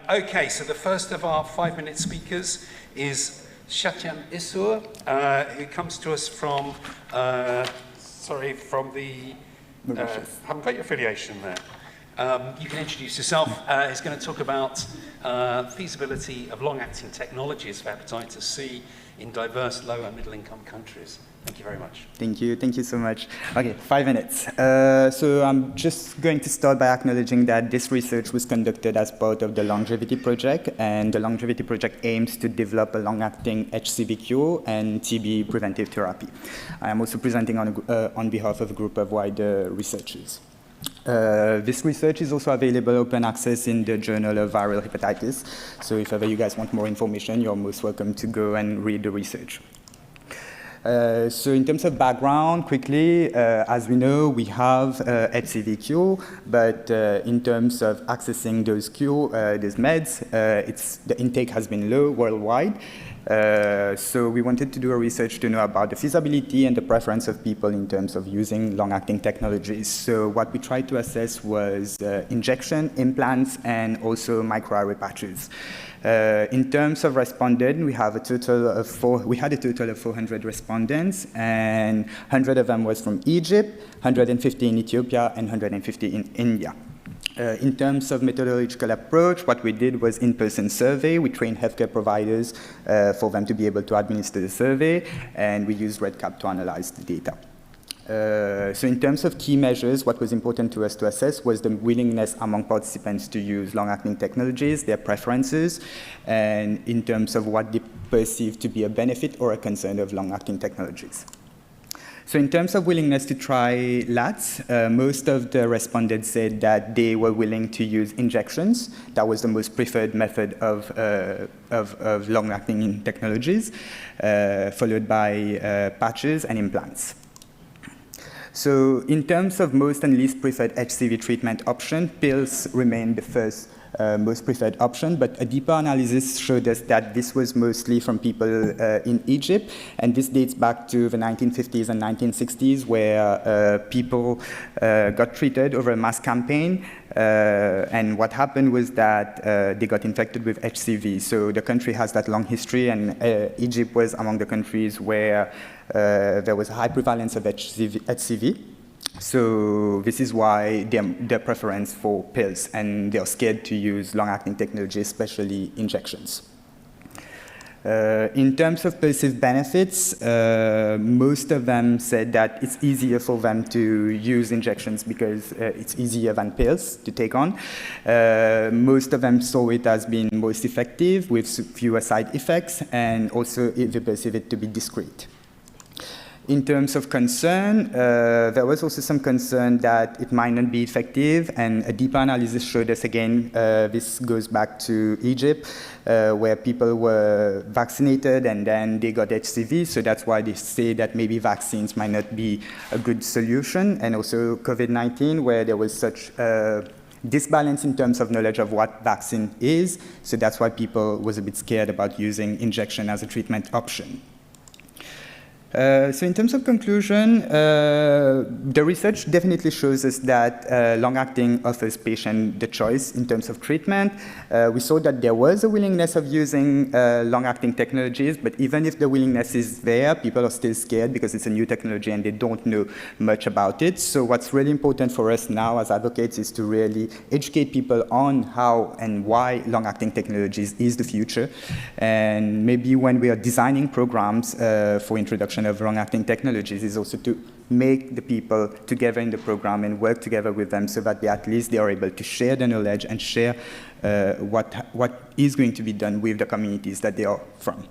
Okay, so the first of our 5-minute speakers is Shatyam Issur, who comes to us from, from the, haven't got your affiliation there. You can introduce yourself. He's going to talk about feasibility of long-acting technologies for hepatitis C in diverse low and middle-income countries. Thank you very much. Thank you so much. Okay, 5 minutes. So I'm just going to start by acknowledging that this research was conducted as part of the Longevity Project, and the Longevity Project aims to develop a long-acting HCV cure and TB preventive therapy. I am also presenting on behalf of a group of wider researchers. This research is also available open access in the Journal of Viral Hepatitis, so if ever you guys want more information, you're most welcome to go and read the research. So in terms of background, quickly, as we know, we have HCV cure, but in terms of accessing those meds, the intake has been low worldwide. So we wanted to do a research to know about the feasibility and the preference of people in terms of using long-acting technologies. So what we tried to assess was injection, implants, and also microarray patches. In terms of respondents, we had a total of 400 respondents, and 100 of them was from Egypt, 150 in Ethiopia, and 150 in India. In terms of methodological approach, what we did was in-person survey. We trained healthcare providers for them to be able to administer the survey, and we used RedCap to analyze the data. So in terms of key measures, what was important to us to assess was the willingness among participants to use long-acting technologies, their preferences, and in terms of what they perceive to be a benefit or a concern of long-acting technologies. So in terms of willingness to try LATs, most of the respondents said that they were willing to use injections. That was the most preferred method of long-acting technologies, followed by patches and implants. So in terms of most and least preferred HCV treatment option, pills remained the first most preferred option, but a deeper analysis showed us that this was mostly from people in Egypt, and this dates back to the 1950s and 1960s, where people got treated over a mass campaign, and what happened was that they got infected with HCV. So the country has that long history, and Egypt was among the countries where there was a high prevalence of HCV. So this is why their preference for pills, and they're scared to use long-acting technology, especially injections. In terms of perceived benefits, most of them said that it's easier for them to use injections because it's easier than pills to take on. Most of them saw it as being most effective with fewer side effects, and also they perceive it to be discreet. In terms of concern, there was also some concern that it might not be effective, and a deeper analysis showed us again, this goes back to Egypt, where people were vaccinated and then they got HCV, so that's why they say that maybe vaccines might not be a good solution, and also COVID-19, where there was such disbalance in terms of knowledge of what vaccine is, so that's why people was a bit scared about using injection as a treatment option. So in terms of conclusion, the research definitely shows us that long-acting offers patients the choice in terms of treatment. We saw that there was a willingness of using long-acting technologies, but even if the willingness is there, people are still scared because it's a new technology and they don't know much about it. So what's really important for us now as advocates is to really educate people on how and why long-acting technologies is the future. And maybe when we are designing programs for introduction of long-acting technologies is also to make the people together in the program and work together with them so that at least they are able to share the knowledge and share what is going to be done with the communities that they are from.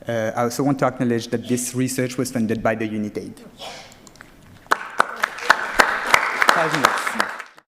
I also want to acknowledge that this research was funded by the UNITAID. 5 minutes.